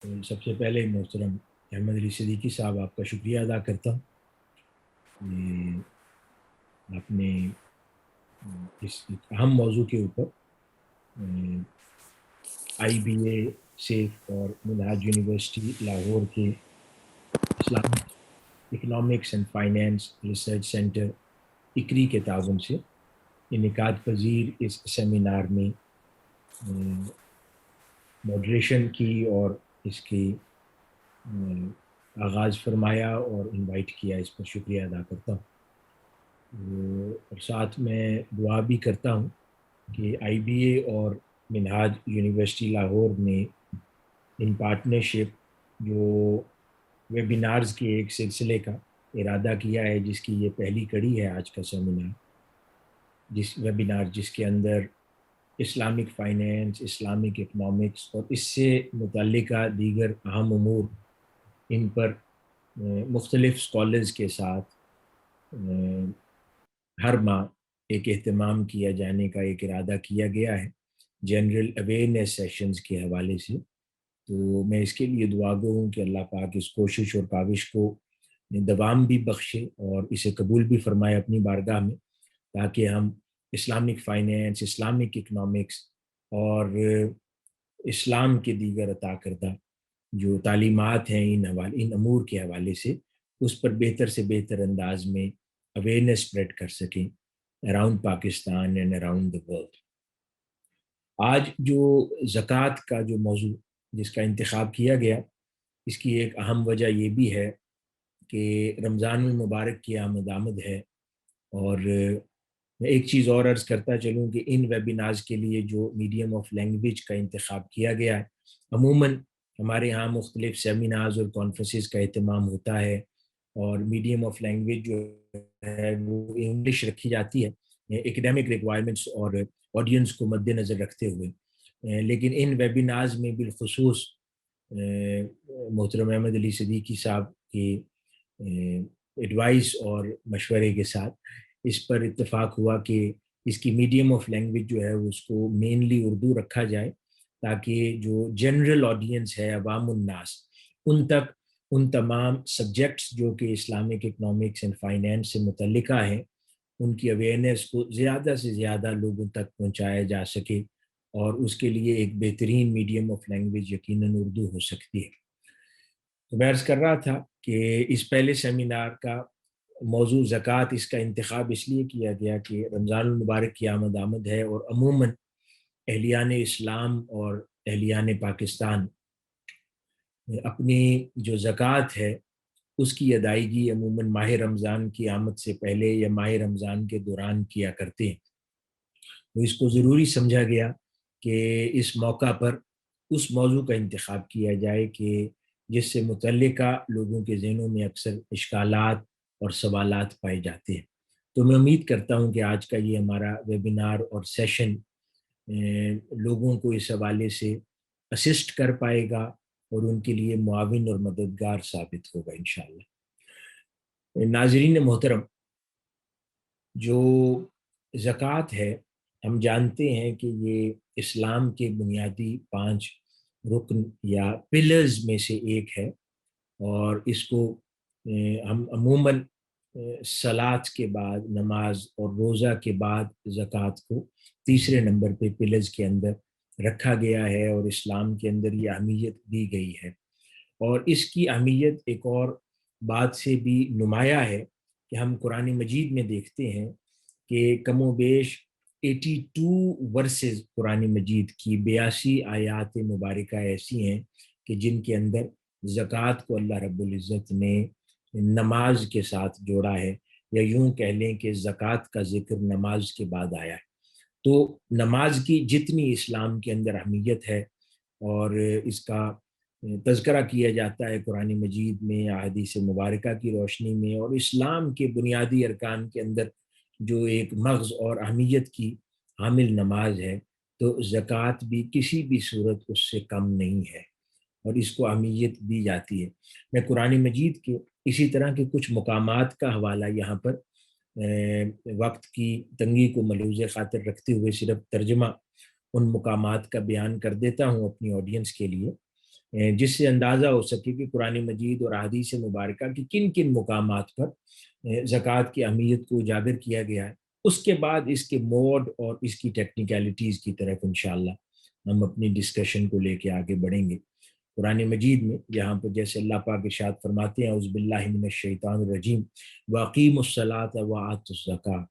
سب سے پہلے محترم احمد علی صدیقی صاحب آپ کا شکریہ ادا کرتا ہوں کہ آپ نے اس ایک اہم موضوع کے اوپر IBA سیف اور منہاج یونیورسٹی لاہور کے Islamic economics and finance research centre اکری کے تعاون سے انعقاد پذیر اس سیمینار میں ماڈریشن کی اور اس کی آغاز فرمایا اور انوائٹ کیا، اس پر شکریہ ادا کرتا ہوں۔ اور ساتھ میں دعا بھی کرتا ہوں کہ IBA اور منہاج یونیورسٹی لاہور نے ان پارٹنرشپ جو ویبینارز کے ایک سلسلے کا ارادہ کیا ہے، جس کی یہ پہلی کڑی ہے آج کا سیمینار، جس کے اندر اسلامک فائنینس، اسلامک اکنامکس اور اس سے متعلقہ دیگر اہم امور، ان پر مختلف اسکالرز کے ساتھ ہر ماہ ایک اہتمام کیا جانے کا ایک ارادہ کیا گیا ہے جنرل اویئرنیس سیشنز کے حوالے سے۔ تو میں اس کے لیے دعا گو ہوں کہ اللہ پاک اس کوشش اور کاوش کو دوام بھی بخشے اور اسے قبول بھی فرمائے اپنی بارگاہ میں، تاکہ ہم اسلامک فائنینس، اسلامک اکنامکس اور اسلام کے دیگر عطا کردہ جو تعلیمات ہیں ان امور کے حوالے سے، اس پر بہتر سے بہتر انداز میں اویئرنیس اسپریڈ کر سکیں around Pakistan and around the world. آج جو زکوٰۃ کا جو موضوع جس کا انتخاب کیا گیا، اس کی ایک اہم وجہ یہ بھی ہے کہ رمضان المبارک کی آمد ہے، اور میں ایک چیز اور عرض کرتا چلوں کہ ان ویبینارز کے لیے جو میڈیم آف لینگویج کا انتخاب کیا گیا ہے، عموماً ہمارے ہاں مختلف سیمینارز اور کانفرنسز کا اہتمام ہوتا ہے اور میڈیم آف لینگویج جو ہے وہ انگلش رکھی جاتی ہے ایکڈیمک ریکوائرمنٹس اور آڈینس کو مد نظر رکھتے ہوئے، لیکن ان ویبینارز میں بالخصوص محترم احمد علی صدیقی صاحب کی ایڈوائس اور مشورے کے ساتھ اس پر اتفاق ہوا کہ اس کی میڈیم آف لینگویج جو ہے اس کو مینلی اردو رکھا جائے، تاکہ جو جنرل آڈینس ہے، عوام الناس، ان تک ان تمام سبجیکٹس جو کہ اسلامک اکنامکس اینڈ فائنینس سے متعلقہ ہیں، ان کی اویئرنیس کو زیادہ سے زیادہ لوگوں تک پہنچایا جا سکے، اور اس کے لیے ایک بہترین میڈیم آف لینگویج یقیناً اردو ہو سکتی ہے۔ تو میں عرض کر رہا تھا کہ اس پہلے سیمینار کا موضوع زکوٰۃ، اس کا انتخاب اس لیے کیا گیا کہ رمضان المبارک کی آمد ہے، اور عموماً اہلیان اسلام اور اہلیان پاکستان اپنی جو زکوٰۃ ہے اس کی ادائیگی عموماً ماہ رمضان کی آمد سے پہلے یا ماہ رمضان کے دوران کیا کرتے ہیں۔ تو اس کو ضروری سمجھا گیا کہ اس موقع پر اس موضوع کا انتخاب کیا جائے کہ جس سے متعلقہ لوگوں کے ذہنوں میں اکثر اشکالات اور سوالات پائے جاتے ہیں۔ تو میں امید کرتا ہوں کہ آج کا یہ ہمارا ویبینار اور سیشن لوگوں کو اس حوالے سے اسسٹ کر پائے گا اور ان کے لیے معاون اور مددگار ثابت ہوگا انشاءاللہ۔ ناظرین محترم، جو زکوٰۃ ہے، ہم جانتے ہیں کہ یہ اسلام کے بنیادی 5 رکن یا پلرز میں سے ایک ہے، اور اس کو ہم عموماً صلاۃ کے بعد، نماز اور روزہ کے بعد زکوٰۃ کو تیسرے نمبر پہ پلرز کے اندر رکھا گیا ہے، اور اسلام کے اندر یہ اہمیت دی گئی ہے۔ اور اس کی اہمیت ایک اور بات سے بھی نمایاں ہے کہ ہم قرآن مجید میں دیکھتے ہیں کہ کم و بیش 82 ورسز قرآن مجید کی 82 آیات مبارکہ ایسی ہیں کہ جن کے اندر زکوٰۃ کو اللہ رب العزت نے نماز کے ساتھ جوڑا ہے، یا یوں کہہ لیں کہ زکوٰۃ کا ذکر نماز کے بعد آیا ہے۔ تو نماز کی جتنی اسلام کے اندر اہمیت ہے اور اس کا تذکرہ کیا جاتا ہے قرآن مجید میں، احادیث مبارکہ کی روشنی میں، اور اسلام کے بنیادی ارکان کے اندر جو ایک مغز اور اہمیت کی حامل نماز ہے، تو زکوٰۃ بھی کسی بھی صورت اس سے کم نہیں ہے اور اس کو اہمیت دی جاتی ہے۔ میں قرآن مجید کے اسی طرح کے کچھ مقامات کا حوالہ یہاں پر وقت کی تنگی کو ملحوظ خاطر رکھتے ہوئے صرف ترجمہ ان مقامات کا بیان کر دیتا ہوں اپنی آڈینس کے لیے۔ جس سے اندازہ ہو سکے کہ قرآن مجید اور احادیث مبارکہ کی کن کن مقامات پر زکوٰۃ کی اہمیت کو اجاگر کیا گیا ہے۔ اس کے بعد اس کے موڈ اور اس کی ٹیکنیکلٹیز کی طرف انشاءاللہ ہم اپنی ڈسکشن کو لے کے آگے بڑھیں گے۔ قرآن مجید میں یہاں پر جیسے اللہ پاک ارشاد فرماتے ہیں اعوذ باللہ من الشیطان الرجیم واقیموا الصلاۃ وآتوا الزکاۃ،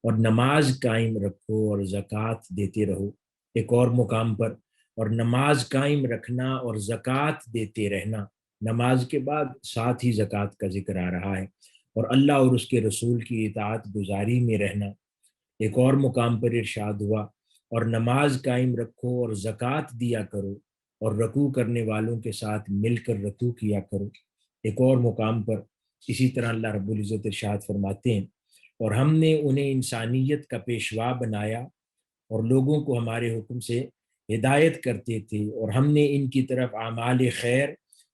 اور نماز قائم رکھو اور زکوٰۃ دیتے رہو۔ ایک اور مقام پر اور نماز قائم رکھنا اور زکوٰۃ دیتے رہنا، نماز کے بعد ساتھ ہی زکوٰۃ کا ذکر آ رہا ہے، اور اللہ اور اس کے رسول کی اطاعت گزاری میں رہنا۔ ایک اور مقام پر ارشاد ہوا اور نماز قائم رکھو اور زکوٰۃ دیا کرو اور رکوع کرنے والوں کے ساتھ مل کر رکوع کیا کرو۔ ایک اور مقام پر اسی طرح اللہ رب العزت ارشاد فرماتے ہیں اور ہم نے انہیں انسانیت کا پیشوا بنایا اور لوگوں کو ہمارے حکم سے ہدایت کرتے تھے، اور ہم نے ان کی طرف اعمال خیر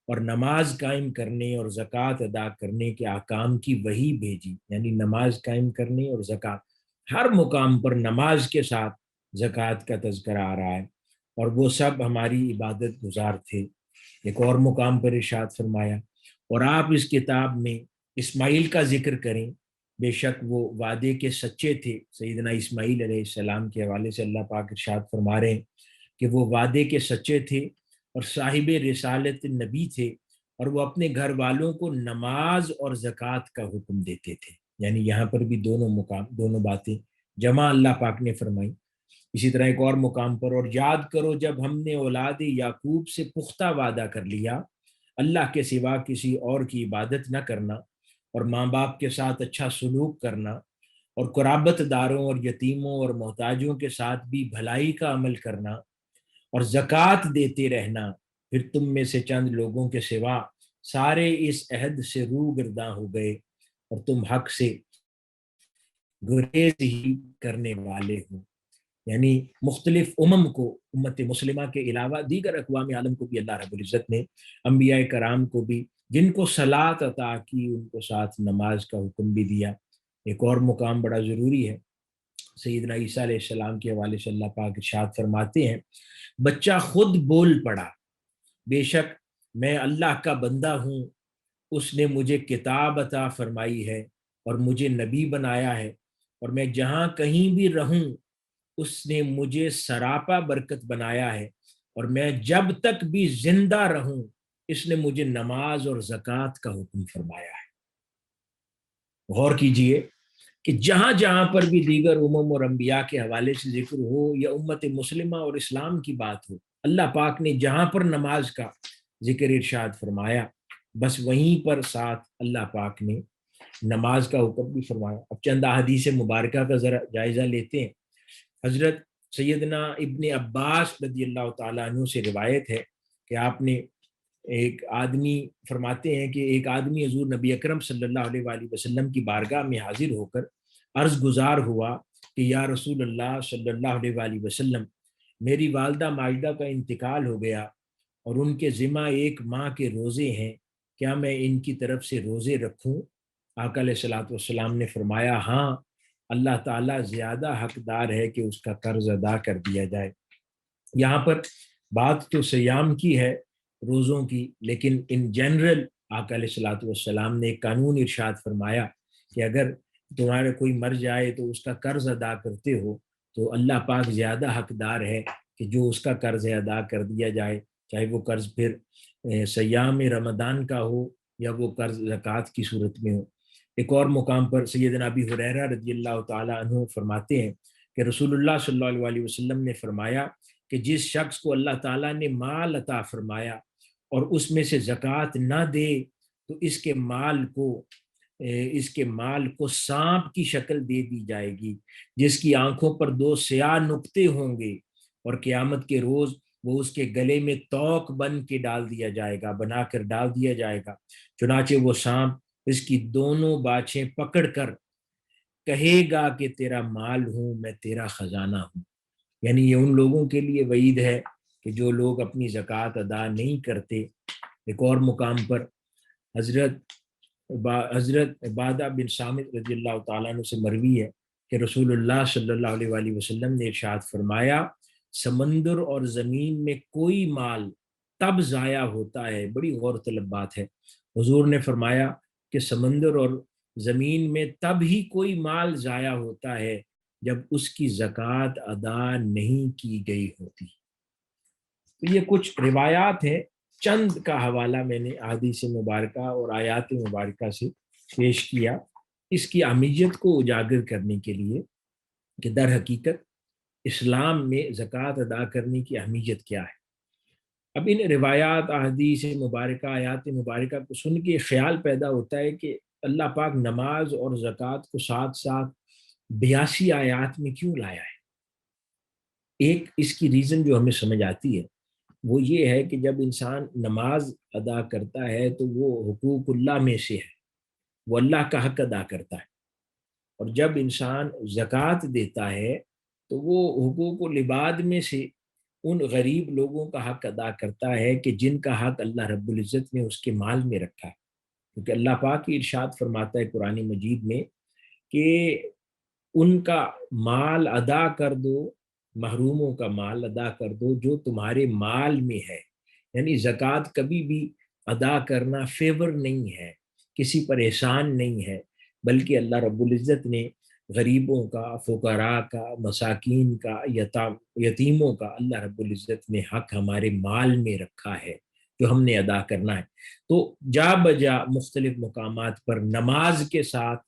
اور نماز قائم کرنے اور زکوٰۃ ادا کرنے کے احکام کی وحی بھیجی۔ یعنی نماز قائم کرنے اور زکوٰۃ، ہر مقام پر نماز کے ساتھ زکوٰۃ کا تذکرہ آ رہا ہے، اور وہ سب ہماری عبادت گزار تھے۔ ایک اور مقام پر ارشاد فرمایا اور آپ اس کتاب میں اسماعیل کا ذکر کریں، بے شک وہ وعدے کے سچے تھے۔ سیدنا اسماعیل علیہ السلام کے حوالے سے اللہ پاک ارشاد فرما رہے ہیں کہ وہ وعدے کے سچے تھے اور صاحب رسالت نبی تھے، اور وہ اپنے گھر والوں کو نماز اور زکوٰۃ کا حکم دیتے تھے۔ یعنی یہاں پر بھی دونوں باتیں جمع اللہ پاک نے فرمائی۔ اسی طرح ایک اور مقام پر اور یاد کرو جب ہم نے اولاد یعقوب سے پختہ وعدہ کر لیا اللہ کے سوا کسی اور کی عبادت نہ کرنا، اور ماں باپ کے ساتھ اچھا سلوک کرنا، اور قرابت داروں اور یتیموں اور محتاجوں کے ساتھ بھی بھلائی کا عمل کرنا، اور زکوٰۃ دیتے رہنا، پھر تم میں سے چند لوگوں کے سوا سارے اس عہد سے روگرداں ہو گئے اور تم حق سے گریز ہی کرنے والے ہو۔ یعنی مختلف کو، امت مسلمہ کے علاوہ دیگر اقوام عالم کو بھی اللہ رب العزت نے، انبیاء کرام کو بھی جن کو صلاۃ عطا کی ان کو ساتھ نماز کا حکم بھی دیا۔ ایک اور مقام بڑا ضروری ہے، سیدنا عیسیٰ علیہ السلام کے حوالے سے اللہ پاک ارشاد فرماتے ہیں بچہ خود بول پڑا، بے شک میں اللہ کا بندہ ہوں، اس نے مجھے کتاب عطا فرمائی ہے اور مجھے نبی بنایا ہے، اور میں جہاں کہیں بھی رہوں اس نے مجھے سراپا برکت بنایا ہے، اور میں جب تک بھی زندہ رہوں اس نے مجھے نماز اور زکوٰۃ کا حکم فرمایا ہے۔ غور کیجئے کہ جہاں جہاں پر بھی دیگر اور انبیاء کے حوالے سے ذکر ہو یا امت مسلمہ اور اسلام کی بات ہو، اللہ پاک نے جہاں پر نماز کا ذکر ارشاد فرمایا بس وہیں پر ساتھ اللہ پاک نے نماز کا حکم بھی فرمایا۔ اب چند احادیث مبارکہ کا ذرا جائزہ لیتے ہیں۔ حضرت سیدنا ابن عباس رضی اللہ تعالیٰ عنہ سے روایت ہے کہ آپ نے فرماتے ہیں کہ ایک آدمی حضور نبی اکرم صلی اللہ علیہ وآلہ وسلم کی بارگاہ میں حاضر ہو کر عرض گزار ہوا کہ یا رسول اللہ صلی اللہ علیہ وآلہ وسلم، میری والدہ ماجدہ کا انتقال ہو گیا اور ان کے ذمہ ایک ماہ کے روزے ہیں، کیا میں ان کی طرف سے روزے رکھوں؟ آقا علیہ الصلوۃ والسلام نے فرمایا ہاں، اللہ تعالیٰ زیادہ حقدار ہے کہ اس کا قرض ادا کر دیا جائے۔ یہاں پر بات تو سیام کی ہے، روزوں کی، لیکن ان جنرل آقا علیہ الصلوۃ والسلام نے ایک قانون ارشاد فرمایا کہ اگر تمہارے کوئی مر جائے تو اس کا قرض ادا کرتے ہو تو اللہ پاک زیادہ حقدار ہے کہ جو اس کا قرض ادا کر دیا جائے، چاہے وہ قرض پھر سیام رمضان کا ہو یا وہ قرض زکوٰۃ کی صورت میں ہو۔ ایک اور مقام پر سیدنا ابی ہریرہ رضی اللہ تعالیٰ عنہ فرماتے ہیں کہ رسول اللہ صلی اللہ علیہ وسلم نے فرمایا کہ جس شخص کو اللہ تعالیٰ نے مال عطا فرمایا اور اس میں سے زکوٰۃ نہ دے تو اس کے مال کو سانپ کی شکل دے دی جائے گی جس کی آنکھوں پر 2 سیاہ نقطے ہوں گے، اور قیامت کے روز وہ اس کے گلے میں توق بنا کر ڈال دیا جائے گا، چنانچہ وہ سانپ اس کی دونوں باچھیں پکڑ کر کہے گا کہ تیرا مال ہوں، میں تیرا خزانہ ہوں۔ یعنی یہ ان لوگوں کے لیے وعید ہے کہ جو لوگ اپنی زکوٰۃ ادا نہیں کرتے۔ ایک اور مقام پر حضرت عبادہ بن صامت رضی اللہ تعالیٰ عنہ سے مروی ہے کہ رسول اللہ صلی اللہ علیہ وآلہ وسلم نے ارشاد فرمایا سمندر اور زمین میں کوئی مال تب ضائع ہوتا ہے. بڑی غور طلب بات ہے. حضور نے فرمایا کہ سمندر اور زمین میں تب ہی کوئی مال ضائع ہوتا ہے جب اس کی زکوٰۃ ادا نہیں کی گئی ہوتی. تو یہ کچھ روایات ہیں، چند کا حوالہ میں نے احادیث مبارکہ اور آیات مبارکہ سے پیش کیا اس کی اہمیت کو اجاگر کرنے کے لیے کہ در حقیقت اسلام میں زکوٰۃ ادا کرنے کی اہمیت کیا ہے. اب ان روایات، احادیث مبارکہ، آیات مبارکہ کو سن کے خیال پیدا ہوتا ہے کہ اللہ پاک نماز اور زکوٰۃ کو ساتھ ساتھ 82 آیات میں کیوں لایا ہے. ایک اس کی ریزن جو ہمیں سمجھ آتی ہے وہ یہ ہے کہ جب انسان نماز ادا کرتا ہے تو وہ حقوق اللہ میں سے ہے، وہ اللہ کا حق ادا کرتا ہے. اور جب انسان زکوٰۃ دیتا ہے تو وہ حقوق العباد میں سے ان غریب لوگوں کا حق ادا کرتا ہے کہ جن کا حق اللہ رب العزت نے اس کے مال میں رکھا ہے. کیونکہ اللہ پاک کی ارشاد فرماتا ہے قرآن مجید میں کہ ان کا مال ادا کر دو، محروموں کا مال ادا کر دو جو تمہارے مال میں ہے. یعنی زکوٰۃ کبھی بھی ادا کرنا فیور نہیں ہے، کسی پر احسان نہیں ہے، بلکہ اللہ رب العزت نے غریبوں کا، فقراء کا، مساکین کا، یتیموں کا اللہ رب العزت نے حق ہمارے مال میں رکھا ہے جو ہم نے ادا کرنا ہے. تو جا بجا مختلف مقامات پر نماز کے ساتھ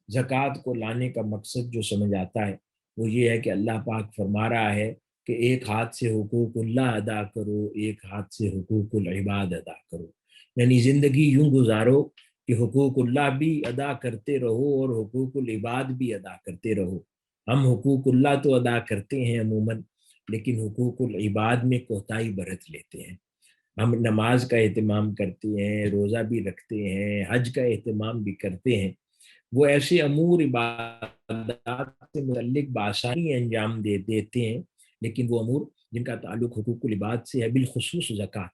زکوٰۃ کو لانے کا مقصد جو سمجھ آتا ہے وہ یہ ہے کہ اللہ پاک فرما رہا ہے کہ ایک ہاتھ سے حقوق اللہ ادا کرو، ایک ہاتھ سے حقوق العباد ادا کرو. یعنی زندگی یوں گزارو کہ حقوق اللہ بھی ادا کرتے رہو اور حقوق العباد بھی ادا کرتے رہو. ہم حقوق اللہ تو ادا کرتے ہیں عموماً، لیکن حقوق العباد میں کوتاہی برت لیتے ہیں. ہم نماز کا اہتمام کرتے ہیں، روزہ بھی رکھتے ہیں، حج کا اہتمام بھی کرتے ہیں، وہ ایسے امور عبادات سے متعلق بآسانی انجام دیتے ہیں، لیکن وہ امور جن کا تعلق حقوق العباد سے ہے، بالخصوص زکوٰۃ،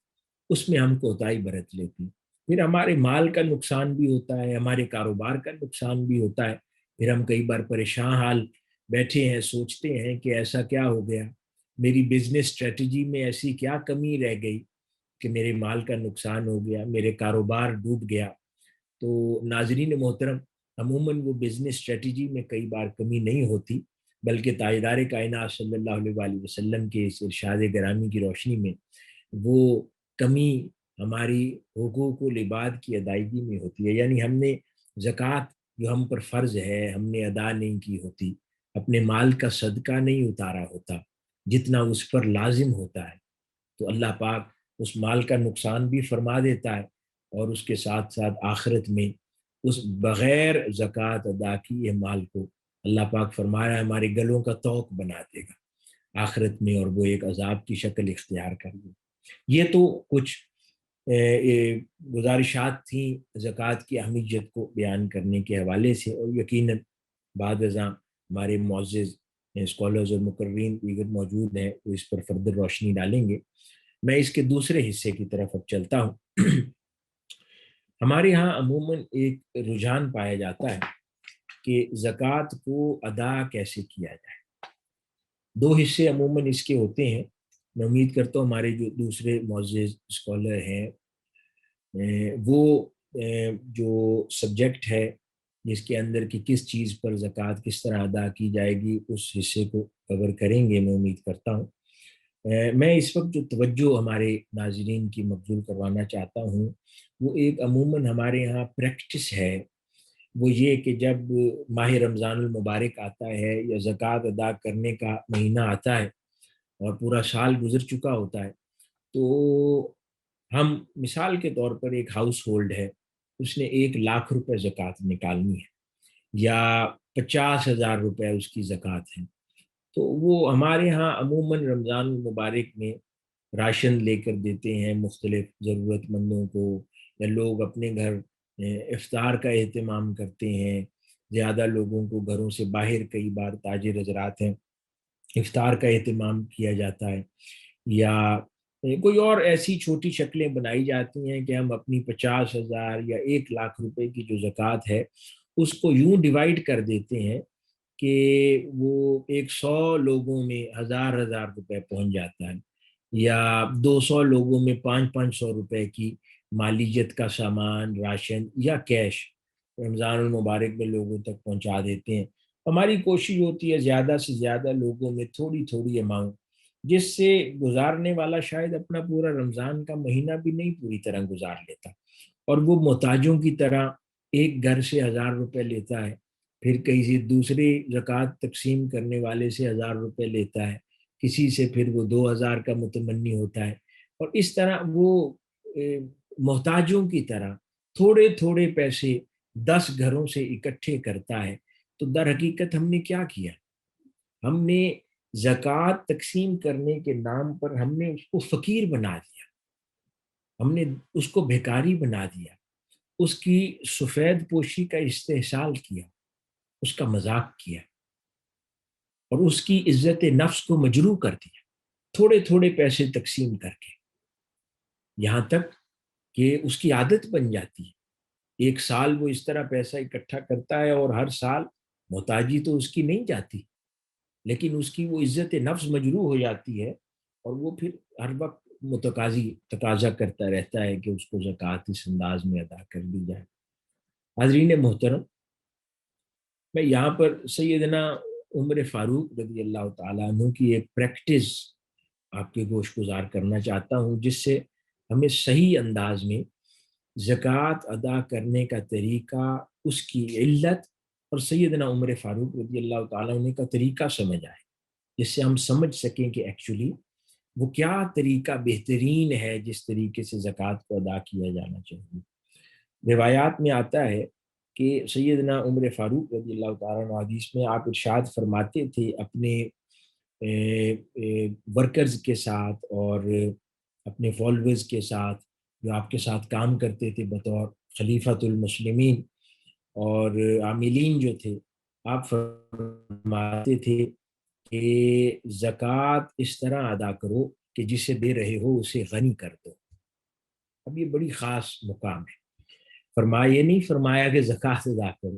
اس میں ہم کوتاہی برت لیتے ہیں. پھر ہمارے مال کا نقصان بھی ہوتا ہے، ہمارے کاروبار کا نقصان بھی ہوتا ہے. پھر ہم کئی بار پریشان حال بیٹھے ہیں، سوچتے ہیں کہ ایسا کیا ہو گیا، میری بزنس اسٹریٹجی میں ایسی کیا کمی رہ گئی کہ میرے مال کا نقصان ہو گیا، میرے کاروبار ڈوب گیا. تو ناظرین محترم، عموماً وہ بزنس اسٹریٹجی میں کئی بار کمی نہیں ہوتی، بلکہ تاجدار کائنات صلی اللہ علیہ وآلہ وسلم کے اس ارشاد گرامی کی روشنی میں وہ کمی ہماری حقوق العباد کی ادائیگی میں ہوتی ہے. یعنی ہم نے زکوٰۃ جو ہم پر فرض ہے ہم نے ادا نہیں کی ہوتی، اپنے مال کا صدقہ نہیں اتارا ہوتا جتنا اس پر لازم ہوتا ہے، تو اللہ پاک اس مال کا نقصان بھی فرما دیتا ہے اور اس کے ساتھ ساتھ آخرت میں اس بغیر زکوٰۃ ادا کیے مال کو اللہ پاک فرما رہا ہے ہمارے گلوں کا طوق بنا دے گا آخرت میں، اور وہ ایک عذاب کی شکل اختیار کر لے. یہ تو کچھ گزارشات تھیں زکوٰۃ کی اہمیت کو بیان کرنے کے حوالے سے، اور یقیناً بعد ازاں ہمارے معزز اسکالرز اور مقررین دیگر موجود ہیں وہ اس پر فردر روشنی ڈالیں گے. میں اس کے دوسرے حصے کی طرف اب چلتا ہوں. ہمارے ہاں عموماً ایک رجحان پایا جاتا ہے کہ زکوٰۃ کو ادا کیسے کیا جائے. دو حصے عموماً اس کے ہوتے ہیں. میں امید کرتا ہوں ہمارے جو دوسرے معزز اسکالر ہیں وہ جو سبجیکٹ ہے جس کے اندر کی کس چیز پر زکوٰۃ کس طرح ادا کی جائے گی اس حصے کو کور کریں گے، میں امید کرتا ہوں. میں اس وقت جو توجہ ہمارے ناظرین کی مبذول کروانا چاہتا ہوں وہ ایک عموماً ہمارے یہاں پریکٹس ہے، وہ یہ کہ جب ماہ رمضان المبارک آتا ہے یا زکوٰۃ ادا کرنے کا مہینہ آتا ہے اور پورا سال گزر چکا ہوتا ہے تو ہم مثال کے طور پر ایک ہاؤس ہولڈ ہے، اس نے 1 لاکھ روپے زکوٰۃ نکالنی ہے یا 50,000 روپے اس کی زکوٰۃ ہے. تو وہ ہمارے ہاں عموماً رمضان المبارک میں راشن لے کر دیتے ہیں مختلف ضرورت مندوں کو، یا لوگ اپنے گھر افطار کا اہتمام کرتے ہیں. زیادہ لوگوں کو گھروں سے باہر کئی بار تاجر حضرات ہیں افطار کا اہتمام کیا جاتا ہے، یا کوئی اور ایسی چھوٹی شکلیں بنائی جاتی ہیں کہ ہم اپنی 50,000 یا 1 لاکھ روپے کی جو زکوٰۃ ہے اس کو یوں ڈیوائڈ کر دیتے ہیں کہ وہ 100 لوگوں میں 1,000 روپے پہنچ جاتا ہے. یا 200 لوگوں میں 500 روپے کی مالیت کا سامان، راشن یا کیش رمضان المبارک میں لوگوں تک پہنچا دیتے ہیں۔ ہماری کوشش ہوتی ہے زیادہ سے زیادہ لوگوں میں تھوڑی تھوڑی اماؤنٹ، جس سے گزارنے والا شاید اپنا پورا رمضان کا مہینہ بھی نہیں پوری طرح گزار لیتا، اور وہ محتاجوں کی طرح ایک گھر سے 1000 روپے لیتا ہے، پھر کسی دوسرے زکوٰۃ تقسیم کرنے والے سے 1000 روپے لیتا ہے، کسی سے پھر وہ 2000 کا متمنی ہوتا ہے، اور اس طرح وہ محتاجوں کی طرح تھوڑے تھوڑے پیسے 10 گھروں سے اکٹھے کرتا ہے۔ تو در حقیقت ہم نے کیا کیا؟ ہم نے زکوٰۃ تقسیم کرنے کے نام پر ہم نے اس کو فقیر بنا دیا، ہم نے اس کو بھیکاری بنا دیا، اس کی سفید پوشی کا استحصال کیا، اس کا مذاق کیا، اور اس کی عزت نفس کو مجروح کر دیا، تھوڑے تھوڑے پیسے تقسیم کر کے، یہاں تک کہ اس کی عادت بن جاتی ہے۔ ایک سال وہ اس طرح پیسہ اکٹھا کرتا ہے، اور ہر سال محتاجی تو اس کی نہیں جاتی، لیکن اس کی وہ عزت نفس مجروح ہو جاتی ہے، اور وہ پھر ہر وقت تقاضا کرتا رہتا ہے کہ اس کو زکوٰۃ اس انداز میں ادا کر دی جائے۔ حاضرین محترم، میں یہاں پر سیدنا عمر فاروق رضی اللہ تعالیٰ عنہ کی ایک پریکٹس آپ کے گوش گزار کرنا چاہتا ہوں، جس سے ہمیں صحیح انداز میں زکوٰۃ ادا کرنے کا طریقہ، اس کی علت، اور سیدنا عمر فاروق رضی اللہ تعالیٰ عنہ کا طریقہ سمجھ آئے، جس سے ہم سمجھ سکیں کہ ایکچولی وہ کیا طریقہ بہترین ہے جس طریقے سے زکوٰۃ کو ادا کیا جانا چاہیے۔ روایات میں آتا ہے کہ سیدنا عمر فاروق رضی اللہ تعالیٰ عنہ حدیث میں آپ ارشاد فرماتے تھے اپنے ورکرز کے ساتھ اور اپنے فالوورز کے ساتھ، جو آپ کے ساتھ کام کرتے تھے بطور خلیفۃ المسلمین اور عاملین جو تھے، آپ فرماتے تھے کہ زکوٰۃ اس طرح ادا کرو کہ جسے دے رہے ہو اسے غنی کر دو۔ اب یہ بڑی خاص مقام ہے۔ فرمایا، یہ نہیں فرمایا کہ زکوٰۃ ادا کرو،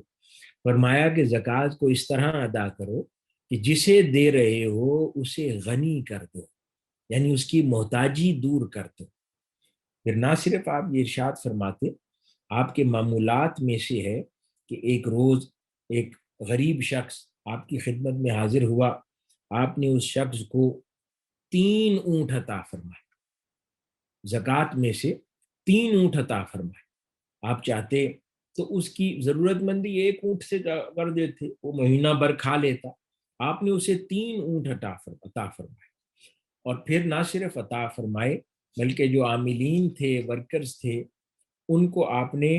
فرمایا کہ زکوٰۃ کو اس طرح ادا کرو کہ جسے دے رہے ہو اسے غنی کر دو، یعنی اس کی محتاجی دور کر دو۔ پھر نہ صرف آپ یہ ارشاد فرماتے، آپ کے معمولات میں سے ہے کہ ایک روز ایک غریب شخص آپ کی خدمت میں حاضر ہوا، آپ نے اس شخص کو 3 اونٹ عطا فرمائے، زکوٰۃ میں سے 3 اونٹ عطا فرمائے۔ آپ چاہتے تو اس کی ضرورت مندی 1 اونٹ سے کر دیتے، وہ مہینہ بھر کھا لیتا، آپ نے اسے 3 اونٹ عطا فرمائے، اور پھر نہ صرف عطا فرمائے بلکہ جو عاملین تھے، ورکرز تھے، ان کو آپ نے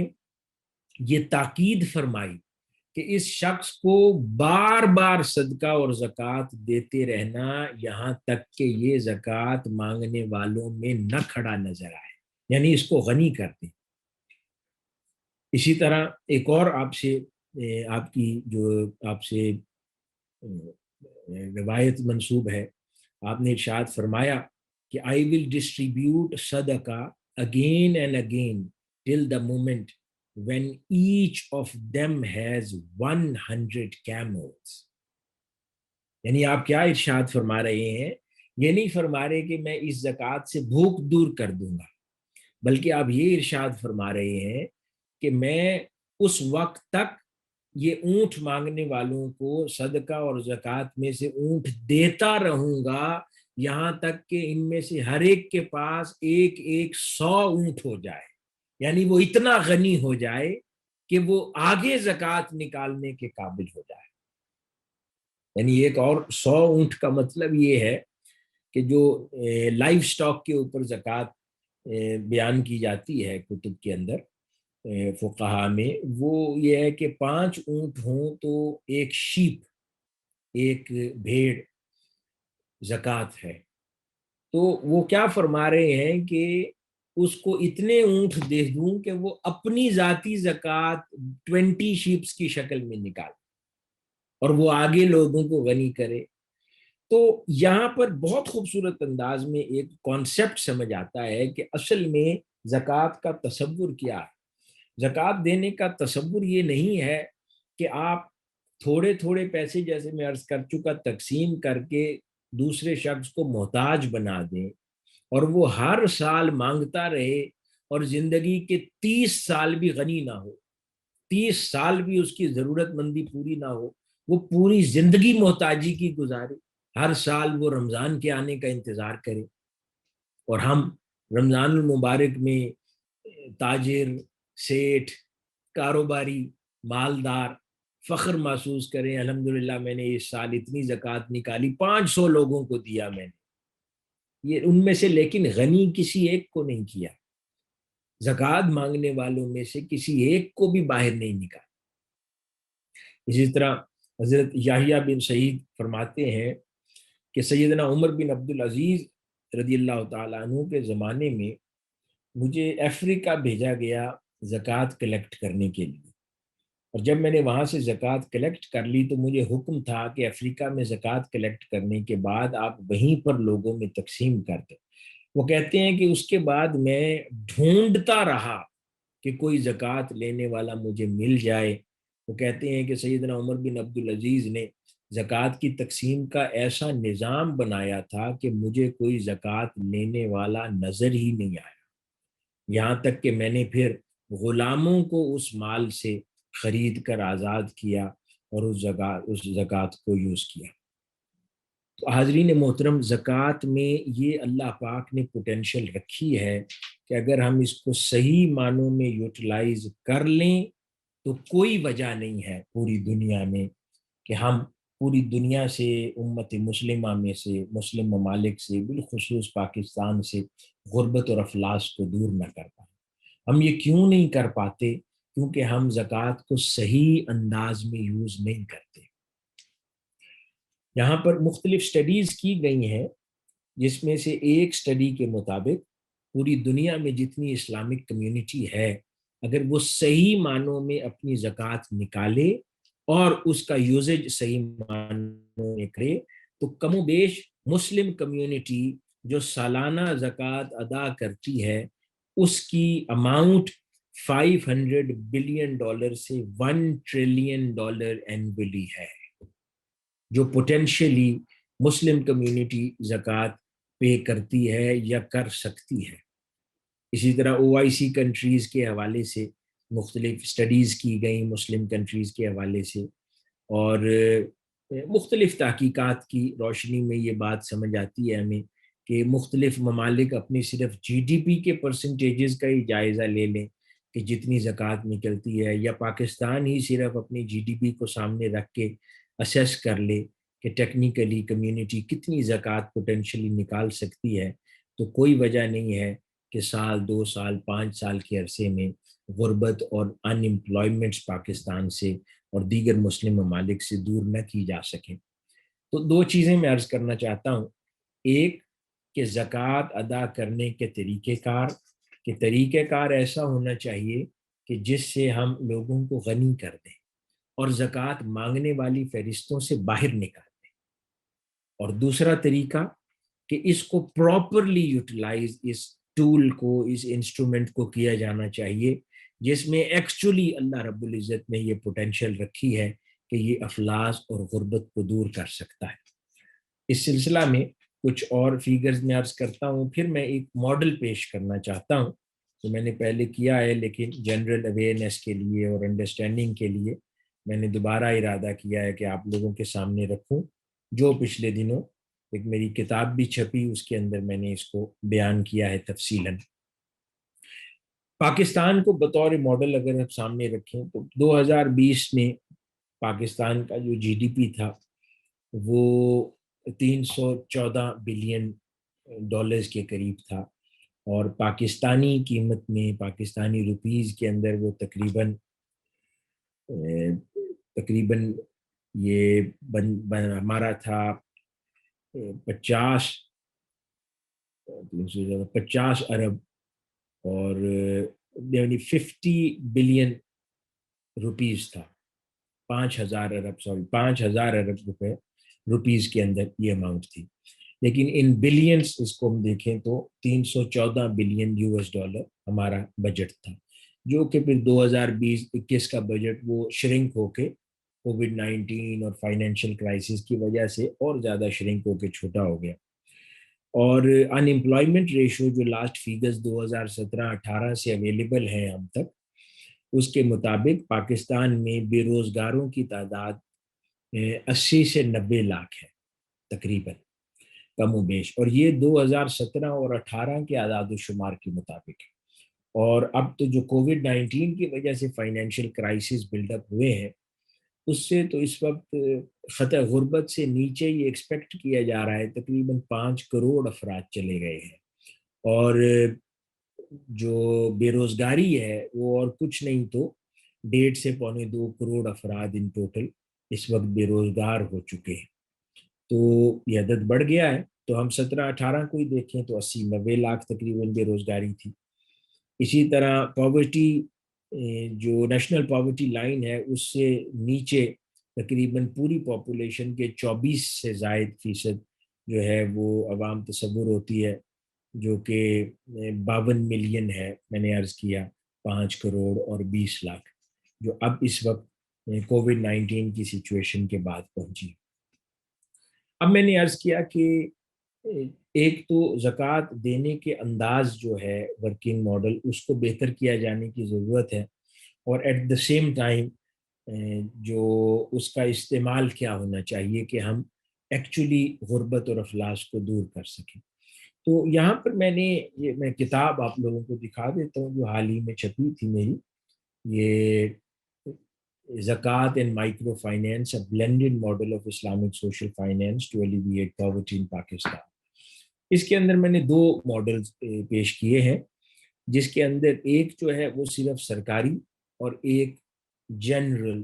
یہ تاکید فرمائی کہ اس شخص کو بار بار صدقہ اور زکوٰۃ دیتے رہنا، یہاں تک کہ یہ زکوٰۃ مانگنے والوں میں نہ کھڑا نظر آئے، یعنی اس کو غنی کر دیں۔ اسی طرح ایک اور آپ سے روایت منسوب ہے، آپ نے ارشاد فرمایا کہ I will distribute صدقہ again and again till the moment when each of them has 100 camels۔ یعنی آپ کیا ارشاد فرما رہے ہیں؟ یہ نہیں فرما رہے کہ میں اس زکوٰۃ سے بھوک دور کر دوں گا، بلکہ آپ یہ ارشاد فرما رہے ہیں کہ میں اس وقت تک یہ اونٹ مانگنے والوں کو صدقہ اور زکوٰۃ میں سے اونٹ دیتا رہوں گا، یہاں تک کہ ان میں سے ہر ایک کے پاس 100 اونٹ ہو جائے، یعنی وہ اتنا غنی ہو جائے کہ وہ آگے زکوٰۃ نکالنے کے قابل ہو جائے۔ یعنی ایک اور 100 اونٹ کا مطلب یہ ہے کہ جو لائف سٹاک کے اوپر زکوٰۃ بیان کی جاتی ہے کتب کے اندر، فقہا میں، وہ یہ ہے کہ 5 اونٹ ہوں تو ایک شیپ، ایک بھیڑ زکوٰۃ ہے۔ تو وہ کیا فرما رہے ہیں کہ اس کو اتنے اونٹ دے دوں کہ وہ اپنی ذاتی زکوٰۃ 20 شیپس کی شکل میں نکال اور وہ آگے لوگوں کو غنی کرے۔ تو یہاں پر بہت خوبصورت انداز میں ایک کانسیپٹ سمجھ آتا ہے کہ اصل میں زکوٰۃ کا تصور کیا ہے۔ زکوٰۃ دینے کا تصور یہ نہیں ہے کہ آپ تھوڑے تھوڑے پیسے، جیسے میں عرض کر چکا، تقسیم کر کے دوسرے شخص کو محتاج بنا دیں، اور وہ ہر سال مانگتا رہے اور زندگی کے 30 سال بھی غنی نہ ہو، 30 سال بھی اس کی ضرورت مندی پوری نہ ہو، وہ پوری زندگی محتاجی کی گزارے، ہر سال وہ رمضان کے آنے کا انتظار کرے، اور ہم رمضان المبارک میں تاجر، سیٹھ، کاروباری، مالدار فخر محسوس کریں، الحمدللہ میں نے اس سال اتنی زکوٰۃ نکالی، 500 لوگوں کو دیا میں نے، یہ ان میں سے، لیکن غنی کسی ایک کو نہیں کیا، زکوٰۃ مانگنے والوں میں سے کسی ایک کو بھی باہر نہیں نکالا۔ اسی طرح حضرت یحییٰ بن سعید فرماتے ہیں کہ سیدنا عمر بن عبدالعزیز رضی اللہ تعالیٰ عنہ کے زمانے میں مجھے افریقہ بھیجا گیا زکوٰۃ کلیکٹ کرنے کے لیے، اور جب میں نے وہاں سے زکوٰۃ کلیکٹ کر لی تو مجھے حکم تھا کہ افریقہ میں زکوٰۃ کلیکٹ کرنے کے بعد آپ وہیں پر لوگوں میں تقسیم کر دیں۔ وہ کہتے ہیں کہ اس کے بعد میں ڈھونڈتا رہا کہ کوئی زکوٰۃ لینے والا مجھے مل جائے۔ وہ کہتے ہیں کہ سیدنا عمر بن عبدالعزیز نے زکوٰۃ کی تقسیم کا ایسا نظام بنایا تھا کہ مجھے کوئی زکوٰۃ لینے والا نظر ہی نہیں آیا، یہاں تک کہ میں نے پھر غلاموں کو اس مال سے خرید کر آزاد کیا اور اس زکوٰۃ کو یوز کیا۔ تو حاضرین محترم، زکوٰۃ میں یہ اللہ پاک نے پوٹینشل رکھی ہے کہ اگر ہم اس کو صحیح معنوں میں یوٹیلائز کر لیں تو کوئی وجہ نہیں ہے پوری دنیا میں کہ ہم پوری دنیا سے، امت مسلمہ میں سے، مسلم ممالک سے، بالخصوص پاکستان سے غربت اور افلاس کو دور نہ کر پائیں۔ ہم یہ کیوں نہیں کر پاتے؟ کیونکہ ہم زکوٰۃ کو صحیح انداز میں یوز نہیں کرتے۔ یہاں پر مختلف سٹڈیز کی گئی ہیں، جس میں سے ایک سٹڈی کے مطابق پوری دنیا میں جتنی اسلامک کمیونٹی ہے، اگر وہ صحیح معنوں میں اپنی زکوٰۃ نکالے اور اس کا یوزج صحیح معنوں میں کرے تو کم و بیش مسلم کمیونٹی جو سالانہ زکوٰۃ ادا کرتی ہے اس کی اماؤنٹ $500 بلین سے $1 ٹریلین اینولی ہے، جو پوٹینشلی مسلم کمیونٹی زکوٰۃ پے کرتی ہے یا کر سکتی ہے۔ اسی طرح OIC کنٹریز کے حوالے سے مختلف سٹڈیز کی گئیں مسلم کنٹریز کے حوالے سے، اور مختلف تحقیقات کی روشنی میں یہ بات سمجھ آتی ہے ہمیں کہ مختلف ممالک اپنی صرف GDP کے پرسنٹیجز کا ہی جائزہ لے لیں کہ جتنی زکوٰۃ نکلتی ہے، یا پاکستان ہی صرف اپنی GDP کو سامنے رکھ کے اسیس کر لے کہ ٹیکنیکلی کمیونٹی کتنی زکوٰۃ پوٹینشلی نکال سکتی ہے، تو کوئی وجہ نہیں ہے کہ سال، 2 سال، 5 سال کے عرصے میں غربت اور ان امپلائمنٹس پاکستان سے اور دیگر مسلم ممالک سے دور نہ کی جا سکیں۔ تو 2 چیزیں میں عرض کرنا چاہتا ہوں، ایک کہ زکوٰۃ ادا کرنے کے طریقہ کار ایسا ہونا چاہیے کہ جس سے ہم لوگوں کو غنی کر دیں اور زکوٰۃ مانگنے والی فہرستوں سے باہر نکال دیں، اور دوسرا طریقہ کہ اس کو پراپرلی یوٹیلائز، اس ٹول کو، اس انسٹرومنٹ کو کیا جانا چاہیے جس میں ایکچولی اللہ رب العزت نے یہ پوٹینشل رکھی ہے کہ یہ افلاس اور غربت کو دور کر سکتا ہے۔ اس سلسلہ میں کچھ اور فیگرز میں عرض کرتا ہوں، پھر میں ایک ماڈل پیش کرنا چاہتا ہوں جو میں نے پہلے کیا ہے، لیکن جنرل اویئرنیس کے لیے اور انڈرسٹینڈنگ کے لیے میں نے دوبارہ ارادہ کیا ہے کہ آپ لوگوں کے سامنے رکھوں، جو پچھلے دنوں ایک میری کتاب بھی چھپی، اس کے اندر میں نے اس کو بیان کیا ہے تفصیلاً۔ پاکستان کو بطور ماڈل اگر ہم سامنے رکھیں تو 2020 میں پاکستان کا جو GDP تھا وہ $314 بلین کے قریب تھا، اور پاکستانی قیمت میں، پاکستانی روپیز کے اندر وہ تقریباً یہ ہمارا تھا 50 ارب اور یعنی 50 بلین روپیز تھا، 5,000 ارب روپے روپیز کے اندر یہ اماؤنٹ تھی، لیکن ان بلینز اس کو ہم دیکھیں تو $314 بلین ہمارا بجٹ تھا، جو کہ پھر 2020-21 کا بجٹ وہ شرنک ہو کے کووڈ-19 اور فائنینشیل کرائسس کی وجہ سے اور زیادہ شرنک ہو کے چھوٹا ہو گیا۔ اور انمپلائمنٹ ریشو جو لاسٹ فیگرز 2017-18 سے اویلیبل ہیں ہم تک، اس کے مطابق پاکستان میں بے روزگاروں کی تعداد 80 سے 90 لاکھ ہے تقریباً، کم و بیش، اور یہ 2017 اور 18 کے اعداد و شمار کے مطابق ہے۔ اور اب تو جو کووڈ-19 کی وجہ سے فائنینشیل کرائسس بلڈ اپ ہوئے ہیں، اس سے تو اس وقت خطۂ غربت سے نیچے یہ ایکسپیکٹ کیا جا رہا ہے تقریباً 5 کروڑ افراد چلے گئے ہیں، اور جو بے روزگاری ہے وہ اور کچھ نہیں تو 1.5 سے 2 کروڑ افراد ان ٹوٹل اس وقت بے روزگار ہو چکے ہیں۔ تو یہ عدد بڑھ گیا ہے، تو ہم 17-18 کو ہی دیکھیں تو 80-90 لاکھ تقریباً بے روزگاری تھی۔ اسی طرح پاورٹی، جو نیشنل پاورٹی لائن ہے، اس سے نیچے تقریباً پوری پاپولیشن کے 24 سے زائد فیصد جو ہے وہ عوام تصور ہوتی ہے، جو کہ 52 ملین ہے، میں نے عرض کیا 5 کروڑ اور 20 لاکھ، جو اب اس وقت کووڈ-19 کی سچویشن کے بعد پہنچی۔ اب میں نے عرض کیا کہ ایک تو زکوٰۃ دینے کے انداز جو ہے، ورکنگ ماڈل، اس کو بہتر کیا جانے کی ضرورت ہے، اور ایٹ دا سیم ٹائم جو اس کا استعمال کیا ہونا چاہیے کہ ہم ایکچولی غربت اور افلاس کو دور کر سکیں۔ تو یہاں پر میں کتاب آپ لوگوں کو دکھا دیتا ہوں جو حال ہی میں چھپی تھی میری، یہ zakat and microfinance, a blended model of Islamic social finance to elevate poverty in Pakistan. اس کے اندر میں نے 2 ماڈلز پیش کیے ہیں، جس کے اندر ایک جو ہے وہ صرف سرکاری، اور ایک جنرل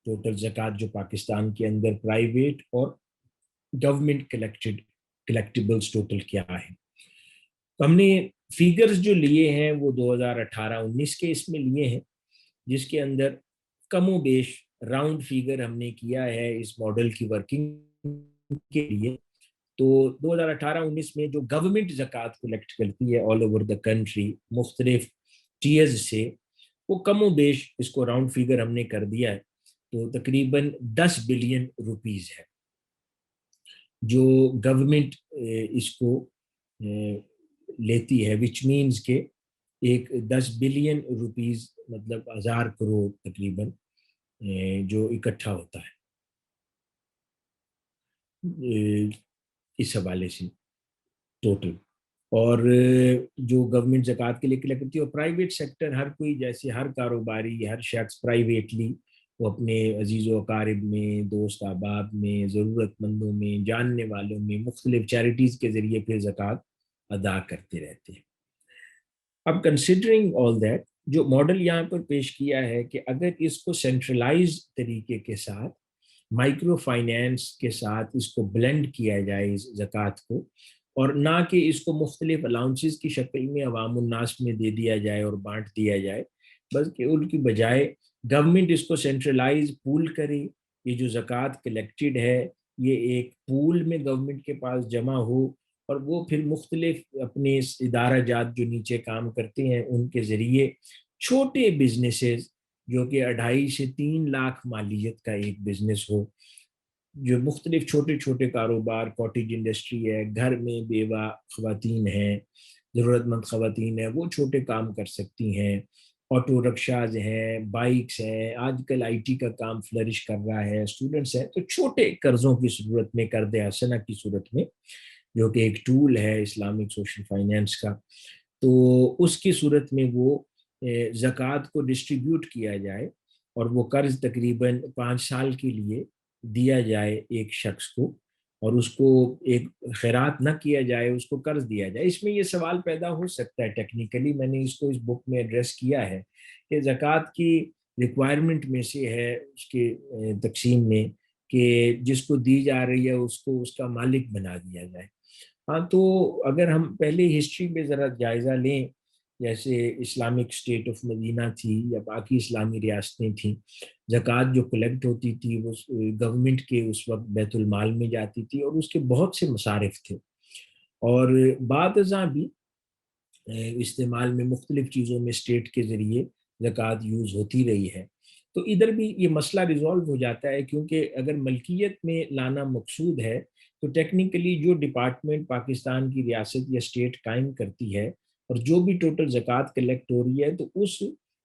ٹوٹل زکوٰۃ جو پاکستان کے اندر پرائیویٹ اور گورنمنٹ کلیکٹیبلز ٹوٹل کیا ہے۔ تو ہم نے فیگرز جو لیے ہیں وہ 2018-19 کے اس میں لیے ہیں، جس کے اندر کم و بیش راؤنڈ فیگر ہم نے کیا ہے اس ماڈل کی ورکنگ کے لیے۔ تو 2018-19 میں جو گورنمنٹ زکوٰۃ کلیکٹ کرتی ہے آل اوور دا کنٹری مختلف ٹیئرز سے، وہ کم و بیش اس کو راؤنڈ فیگر ہم نے کر دیا ہے، تو تقریباً 10 بلین روپیز ہے جو گورنمنٹ اس کو لیتی ہے، وچ مینز کہ ایک 10 بلین روپیز مطلب 1000 کروڑ تقریباً جو اکٹھا ہوتا ہے اس حوالے سے ٹوٹل۔ اور جو گورنمنٹ زکوٰۃ کے لیے کلیکٹ کرتی ہے، اور پرائیویٹ سیکٹر ہر کوئی، جیسے ہر کاروباری، ہر شخص پرائیویٹلی وہ اپنے عزیز و اقارب میں، دوست احباب میں، ضرورت مندوں میں، جاننے والوں میں، مختلف چیریٹیز کے ذریعے پھر زکوٰۃ ادا کرتے رہتے ہیں۔ اب کنسیڈرنگ آل دیٹ، جو ماڈل یہاں پر پیش کیا ہے کہ اگر اس کو سینٹرلائز طریقے کے ساتھ مائکرو فائنینس کے ساتھ اس کو بلینڈ کیا جائے اس زکوٰۃ کو، اور نہ کہ اس کو مختلف الاؤنسز کی شکل میں عوام الناس میں دے دیا جائے اور بانٹ دیا جائے، بلکہ ان کی بجائے گورنمنٹ اس کو سینٹرلائز پول کرے، یہ جو زکوٰۃ کلیکٹڈ ہے یہ ایک پول میں گورنمنٹ کے پاس جمع ہو، اور وہ پھر مختلف اپنے ادارہ جات جو نیچے کام کرتے ہیں ان کے ذریعے چھوٹے بزنسز، جو کہ 2.5 سے 3 لاکھ مالیت کا ایک بزنس ہو، جو مختلف چھوٹے چھوٹے کاروبار، کاٹیج انڈسٹری ہے، گھر میں بیوہ خواتین ہیں، ضرورت مند خواتین ہیں، وہ چھوٹے کام کر سکتی ہیں، آٹو رکشاز ہیں، بائکس ہیں، آج کل آئی ٹی کا کام فلرش کر رہا ہے، اسٹوڈنٹس ہیں، تو چھوٹے قرضوں کی صورت میں، قرض حسنہ کی صورت میں، جو کہ ایک ٹول ہے اسلامک سوشل فائنینس کا، تو اس کی صورت میں وہ زکوٰۃ کو ڈسٹریبیوٹ کیا جائے، اور وہ قرض تقریباً 5 سال کے لیے دیا جائے ایک شخص کو، اور اس کو ایک خیرات نہ کیا جائے، اس کو قرض دیا جائے۔ اس میں یہ سوال پیدا ہو سکتا ہے ٹیکنیکلی، میں نے اس کو اس بک میں ایڈریس کیا ہے کہ زکوٰۃ کی ریکوائرمنٹ میں سے ہے اس کے تقسیم میں کہ جس کو دی جا رہی ہے اس کو اس کا مالک بنا دیا جائے۔ ہاں، تو اگر ہم پہلے ہسٹری میں ذرا جائزہ لیں، جیسے اسلامک اسٹیٹ آف مدینہ تھی یا باقی اسلامی ریاستیں تھیں، زکوٰۃ جو کلیکٹ ہوتی تھی وہ گورنمنٹ کے اس وقت بیت المال میں جاتی تھی، اور اس کے بہت سے مصارف تھے، اور بعد ازاں بھی استعمال میں مختلف چیزوں میں اسٹیٹ کے ذریعے زکوٰۃ یوز ہوتی رہی ہے۔ تو ادھر بھی یہ مسئلہ ریزالو ہو جاتا ہے، کیونکہ اگر ملکیت میں لانا مقصود ہے تو ٹیکنیکلی جو ڈپارٹمنٹ پاکستان کی ریاست یا اسٹیٹ قائم کرتی ہے اور جو بھی ٹوٹل زکوٰۃ کلیکٹ ہو رہی ہے تو اس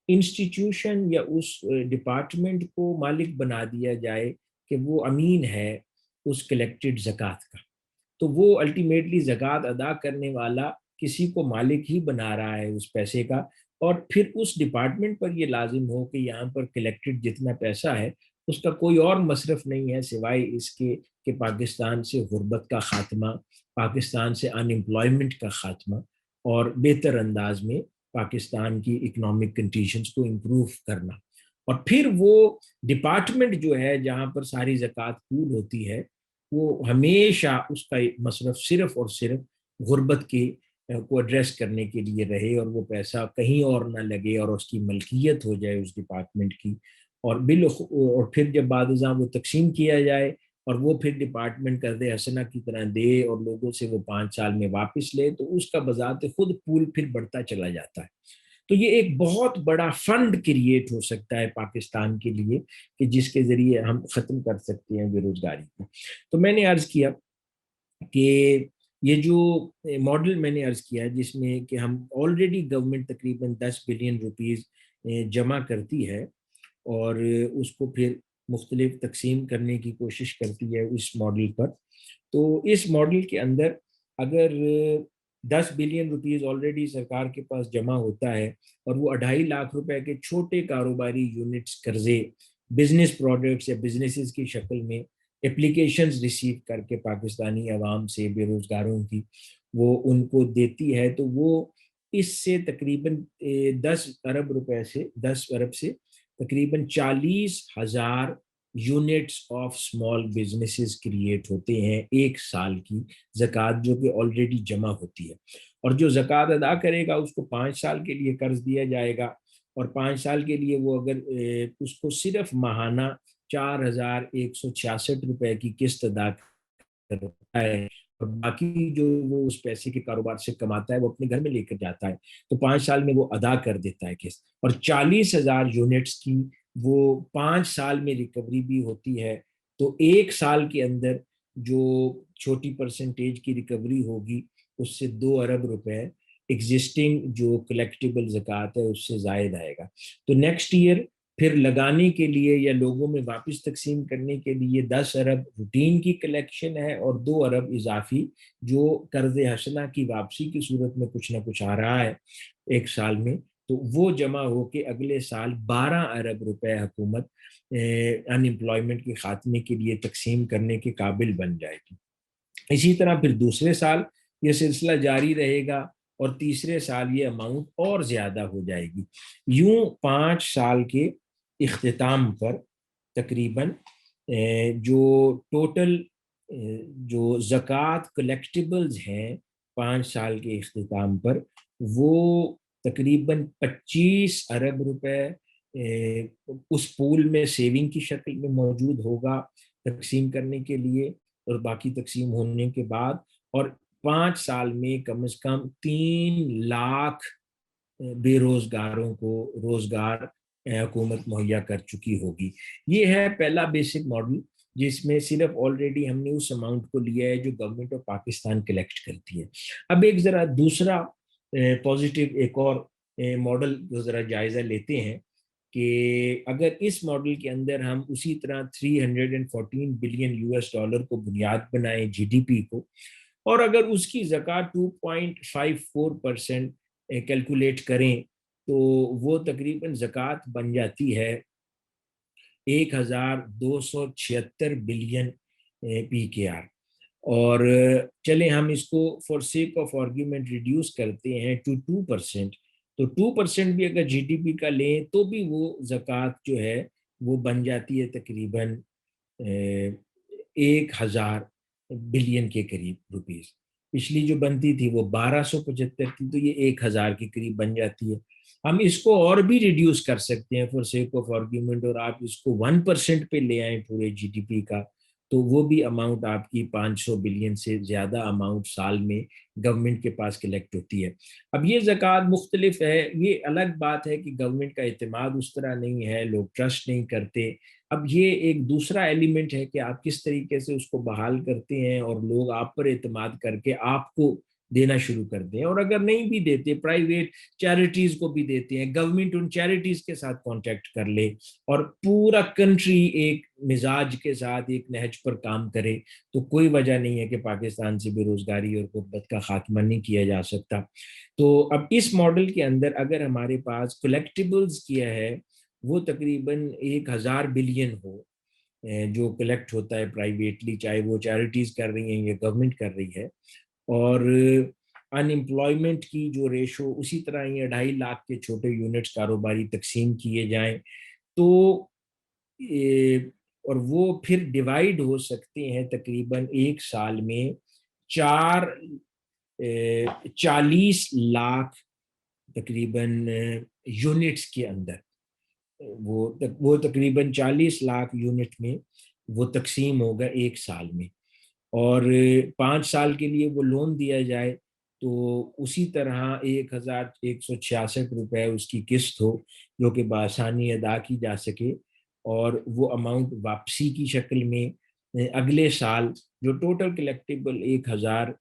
انسٹیٹیوشن یا اس ڈپارٹمنٹ کو مالک بنا دیا جائے کہ وہ امین ہے اس کلیکٹڈ زکوٰۃ کا، تو وہ الٹیمیٹلی زکوٰۃ ادا کرنے والا کسی کو مالک ہی بنا رہا ہے اس پیسے کا، اور پھر اس ڈپارٹمنٹ پر یہ لازم ہو کہ یہاں پر کلیکٹڈ جتنا پیسہ ہے اس کا کوئی اور مصرف نہیں ہے سوائے اس کے کہ پاکستان سے غربت کا خاتمہ، پاکستان سے ان امپلائمنٹ کا خاتمہ، اور بہتر انداز میں پاکستان کی اکنامک کنڈیشنز کو امپروو کرنا۔ اور پھر وہ ڈپارٹمنٹ جو ہے جہاں پر ساری زکوٰۃ پول ہوتی ہے وہ ہمیشہ اس کا مصرف صرف اور صرف غربت کے کو ایڈریس کرنے کے لیے رہے، اور وہ پیسہ کہیں اور نہ لگے اور اس کی ملکیت ہو جائے اس ڈپارٹمنٹ کی، اور پھر جب بعد ازاں وہ تقسیم کیا جائے اور وہ پھر ڈپارٹمنٹ قرض حسنہ کی طرح دے اور لوگوں سے وہ 5 سال میں واپس لے، تو اس کا بذات خود پول پھر بڑھتا چلا جاتا ہے۔ تو یہ ایک بہت بڑا فنڈ کریٹ ہو سکتا ہے پاکستان کے لیے کہ جس کے ذریعے ہم ختم کر سکتے ہیں بے روزگاری کو۔ تو میں نے عرض کیا کہ یہ جو ماڈل میں نے عرض کیا جس میں کہ ہم آلریڈی گورنمنٹ تقریباً 10 بلین روپیز جمع کرتی ہے اور اس کو پھر مختلف تقسیم کرنے کی کوشش کرتی ہے اس ماڈل پر، تو اس ماڈل کے اندر اگر 10 بلین روپیز آلریڈی سرکار کے پاس جمع ہوتا ہے اور وہ 2.5 لاکھ روپے کے چھوٹے کاروباری یونٹس قرضے بزنس پروڈکٹس یا بزنسز کی شکل میں اپلیکیشنز ریسیو کر کے پاکستانی عوام سے بے روزگاروں کی وہ ان کو دیتی ہے، تو وہ اس سے تقریباً 10 ارب سے تقریباً 40,000 units of small businesses create ہوتے ہیں ایک سال کی زکوٰۃ جو کہ آلریڈی جمع ہوتی ہے، اور جو زکوٰۃ ادا کرے گا اس کو 5 سال کے لیے قرض دیا جائے گا، اور 5 سال کے لیے وہ اگر اس کو صرف ماہانہ 4,166 روپے کی قسط ادا کرتا ہے اور باقی جو وہ اس پیسے کے کاروبار سے کماتا ہے وہ اپنے گھر میں لے کر جاتا ہے، تو 5 سال میں وہ ادا کر دیتا ہے قسط، اور 40,000 یونٹس کی وہ 5 سال میں ریکوری بھی ہوتی ہے، تو ایک سال کے اندر جو چھوٹی پرسنٹیج کی ریکوری ہوگی اس سے 2 ارب روپے ایگزسٹنگ جو کلیکٹیبل زکوٰۃ ہے اس سے زائد آئے گا، تو نیکسٹ ایئر پھر لگانے کے لیے یا لوگوں میں واپس تقسیم کرنے کے لیے 10 ارب روٹین کی کلیکشن ہے اور 2 ارب اضافی جو قرض حسنہ کی واپسی کی صورت میں کچھ نہ کچھ آ رہا ہے ایک سال میں، تو وہ جمع ہو کے اگلے سال 12 ارب روپے حکومت ان امپلائمنٹ کے خاتمے کے لیے تقسیم کرنے کے قابل بن جائے گی۔ اسی طرح پھر دوسرے سال یہ سلسلہ جاری رہے گا اور تیسرے سال یہ اماؤنٹ اور زیادہ ہو جائے گی، یوں 5 سال کے اختتام پر تقریباً جو ٹوٹل جو زکوٰۃ کلیکٹیبلز ہیں 5 سال کے اختتام پر وہ تقریباً 25 ارب روپے اس پول میں سیونگ کی شکل میں موجود ہوگا تقسیم کرنے کے لیے، اور باقی تقسیم ہونے کے بعد، اور 5 سال میں کم از کم 3 لاکھ بے روزگاروں کو روزگار حکومت مہیا کر چکی ہوگی۔ یہ ہے پہلا بیسک ماڈل جس میں صرف آلریڈی ہم نے اس اماؤنٹ کو لیا ہے جو گورنمنٹ آف پاکستان کلیکٹ کرتی ہے۔ اب ایک ذرا دوسرا پازیٹیو ایک اور ماڈل جو ذرا جائزہ لیتے ہیں کہ اگر اس ماڈل کے اندر ہم اسی طرح 314 بلین US ڈالر کو بنیاد بنائیں جی ڈی پی کو، اور اگر اس کی زکوٰۃ 2.54% کیلکولیٹ کریں تو وہ تقریباً زکوٰۃ بن جاتی ہے 1,276 بلین PKR، اور چلیں ہم اس کو for sake of argument reduce کرتے ہیں ٹو 2%، تو 2% بھی اگر جی ڈی پی کا لیں تو بھی وہ زکوٰۃ جو ہے وہ بن جاتی ہے تقریباً 1,000 بلین کے قریب روپیز، پچھلی جو بنتی تھی وہ 1275 تھی، تو یہ 1,000 کے قریب بن جاتی ہے۔ ہم اس کو اور بھی ریڈیوس کر سکتے ہیں فار سیک آف آرگیومنٹ، اور آپ اس کو 1% پہ لے آئیں پورے جی ڈی پی کا، تو وہ بھی اماؤنٹ آپ کی 500 بلین سے زیادہ اماؤنٹ سال میں گورنمنٹ کے پاس کلیکٹ ہوتی ہے۔ اب یہ زکوٰۃ مختلف ہے، یہ الگ بات ہے کہ گورنمنٹ کا اعتماد اس طرح نہیں ہے، لوگ ٹرسٹ نہیں کرتے۔ اب یہ ایک دوسرا ایلیمنٹ ہے کہ آپ کس طریقے سے اس کو بحال کرتے ہیں اور لوگ آپ پر اعتماد کر کے آپ کو دینا شروع کر دیں، اور اگر نہیں بھی دیتے پرائیویٹ چیریٹیز کو بھی دیتے ہیں، گورنمنٹ ان چیریٹیز کے ساتھ کانٹیکٹ کر لے اور پورا کنٹری ایک مزاج کے ساتھ ایک نہج پر کام کرے، تو کوئی وجہ نہیں ہے کہ پاکستان سے بے روزگاری اور غربت کا خاتمہ نہیں کیا جا سکتا۔ تو اب اس ماڈل کے اندر اگر ہمارے پاس کلیکٹیبلز کیا ہے وہ تقریباً 1000 بلین ہو، جو کلیکٹ ہوتا ہے پرائیویٹلی، چاہے وہ چیریٹیز کر رہی ہیں یا گورنمنٹ کر رہی ہے، اور ان امپلائمنٹ کی جو ریشو اسی طرح ہی 2.5 لاکھ کے چھوٹے یونٹس کاروباری تقسیم کیے جائیں، تو اور وہ پھر ڈیوائیڈ ہو سکتے ہیں تقریباً ایک سال میں 40 لاکھ تقریباً یونٹس کے اندر، وہ تقریباً 40 لاکھ یونٹ میں وہ تقسیم ہوگا ایک سال میں، اور 5 سال کے لیے وہ لون دیا جائے تو اسی طرح 1166 روپے اس کی قسط ہو جو کہ بآسانی ادا کی جا سکے، اور وہ اماؤنٹ واپسی کی شکل میں اگلے سال جو ٹوٹل کلیکٹیبل 1000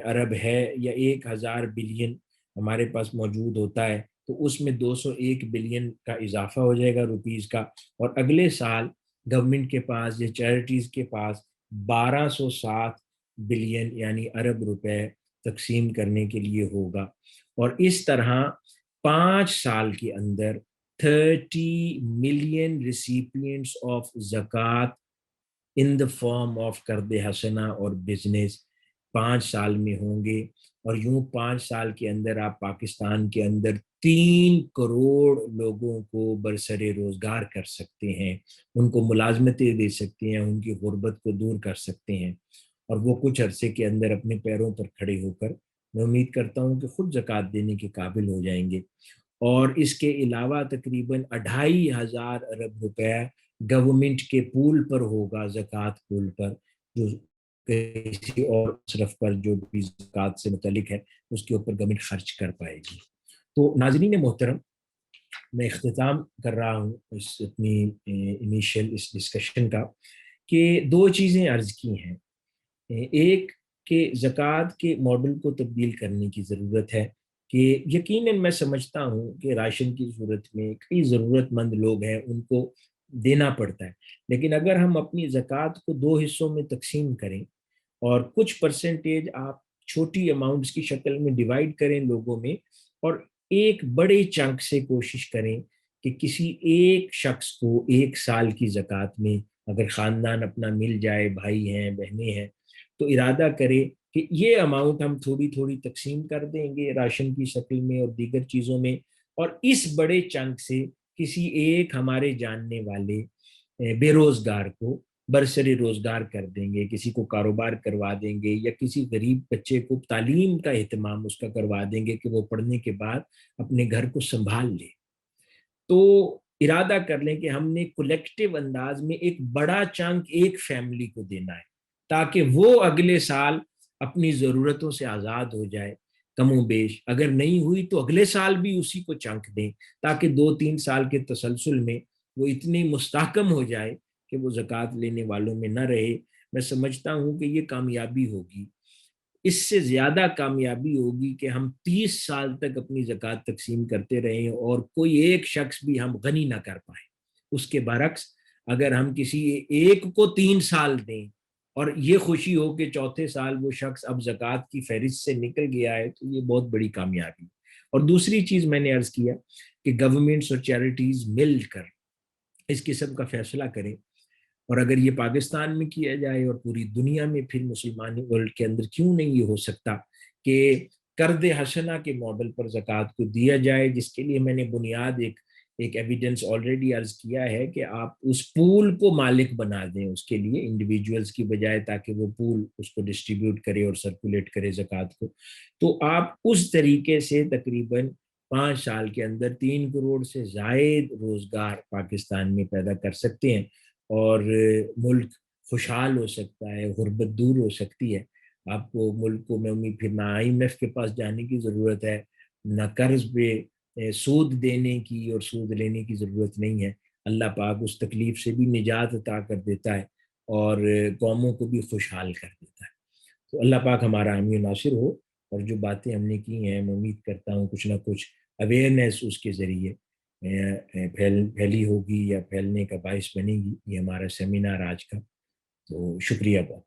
ارب ہے یا 1000 بلین ہمارے پاس موجود ہوتا ہے، تو اس میں 201 بلین کا اضافہ ہو جائے گا روپیز کا، اور اگلے سال گورنمنٹ کے پاس یا چیریٹیز کے پاس 1207 بلین یعنی ارب روپے تقسیم کرنے کے لیے ہوگا، اور اس طرح 5 سال کے اندر 30 ملین ریسیپینٹس آف زکوٰۃ ان دا فارم آف قرض حسنہ اور بزنس 5 سال میں ہوں گے، اور یوں 5 سال کے اندر آپ پاکستان کے اندر 3 کروڑ لوگوں کو برسر روزگار کر سکتے ہیں، ان کو ملازمتیں دے سکتے ہیں، ان کی غربت کو دور کر سکتے ہیں، اور وہ کچھ عرصے کے اندر اپنے پیروں پر کھڑے ہو کر میں امید کرتا ہوں کہ خود زکوٰۃ دینے کے قابل ہو جائیں گے۔ اور اس کے علاوہ تقریباً 2500 ارب روپے گورنمنٹ کے پول پر ہوگا، زکوٰۃ پول پر، جو کسی اور مصرف پر جو بھی زکوٰۃ سے متعلق ہے اس کے اوپر گورنمنٹ خرچ کر پائے گی۔ تو ناظرین محترم، میں اختتام کر رہا ہوں اس اپنی انیشیل اس ڈسکشن کا کہ 2 چیزیں عرض کی ہیں۔ ایک کہ زکوٰۃ کے ماڈل کو تبدیل کرنے کی ضرورت ہے، کہ یقیناً میں سمجھتا ہوں کہ راشن کی صورت میں کئی ضرورت مند لوگ ہیں، ان کو دینا پڑتا ہے، لیکن اگر ہم اپنی زکوٰۃ کو 2 حصوں میں تقسیم کریں اور کچھ پرسنٹیج آپ چھوٹی اماؤنٹس کی شکل میں ڈیوائیڈ کریں لوگوں میں، اور ایک بڑے چنک سے کوشش کریں کہ کسی ایک شخص کو ایک سال کی زکوٰۃ میں، اگر خاندان اپنا مل جائے، بھائی ہیں بہنیں ہیں، تو ارادہ کرے کہ یہ اماؤنٹ ہم تھوڑی تھوڑی تقسیم کر دیں گے راشن کی شکل میں اور دیگر چیزوں میں، اور اس بڑے چنک سے کسی ایک ہمارے جاننے والے بے روزگار کو برسر روزگار کر دیں گے، کسی کو کاروبار کروا دیں گے، یا کسی غریب بچے کو تعلیم کا اہتمام اس کا کروا دیں گے کہ وہ پڑھنے کے بعد اپنے گھر کو سنبھال لے۔ تو ارادہ کر لیں کہ ہم نے کولیکٹیو انداز میں ایک بڑا چنک ایک فیملی کو دینا ہے، تاکہ وہ اگلے سال اپنی ضرورتوں سے آزاد ہو جائے کم و بیش، اگر نہیں ہوئی تو اگلے سال بھی اسی کو چنک دیں، تاکہ 2-3 سال کے تسلسل میں وہ اتنی مستحکم ہو جائے کہ وہ زکوٰۃ لینے والوں میں نہ رہے۔ میں سمجھتا ہوں کہ یہ کامیابی ہوگی، اس سے زیادہ کامیابی ہوگی کہ ہم 30 سال تک اپنی زکوٰۃ تقسیم کرتے رہیں اور کوئی ایک شخص بھی ہم غنی نہ کر پائیں۔ اس کے برعکس اگر ہم کسی ایک کو 3 سال دیں اور یہ خوشی ہو کہ چوتھے سال وہ شخص اب زکوٰۃ کی فہرست سے نکل گیا ہے، تو یہ بہت بڑی کامیابی۔ اور دوسری چیز میں نے عرض کیا کہ گورنمنٹس اور چیریٹیز مل کر اس قسم کا فیصلہ کریں، اور اگر یہ پاکستان میں کیا جائے اور پوری دنیا میں، پھر مسلمان ورلڈ کے اندر کیوں نہیں یہ ہو سکتا کہ قرض حسنہ کے ماڈل پر زکوٰۃ کو دیا جائے، جس کے لیے میں نے بنیاد ایک ایویڈنس آلریڈی عرض کیا ہے کہ آپ اس پول کو مالک بنا دیں اس کے لیے انڈیویجولز کی بجائے، تاکہ وہ پول اس کو ڈسٹریبیوٹ کرے اور سرکولیٹ کرے زکوٰۃ کو۔ تو آپ اس طریقے سے تقریباً 5 سال کے اندر 3 کروڑ سے زائد روزگار پاکستان میں پیدا کر سکتے ہیں، اور ملک خوشحال ہو سکتا ہے، غربت دور ہو سکتی ہے. آپ کو ملکوں میں امید پھر نہ IMF کے پاس جانے کی ضرورت ہے، نہ قرض پہ سود دینے کی اور سود لینے کی ضرورت نہیں ہے. اللہ پاک اس تکلیف سے بھی نجات عطا کر دیتا ہے اور قوموں کو بھی خوشحال کر دیتا ہے. تو اللہ پاک ہمارا حامی و ناصر ہو. اور جو باتیں ہم نے کی ہیں میں امید کرتا ہوں کچھ نہ کچھ اویئرنیس اس کے ذریعے پھیلی ہوگی یا پھیلنے کا باعث بنے گی. یہ ہمارا سیمینار آج کا. تو شکریہ بہت.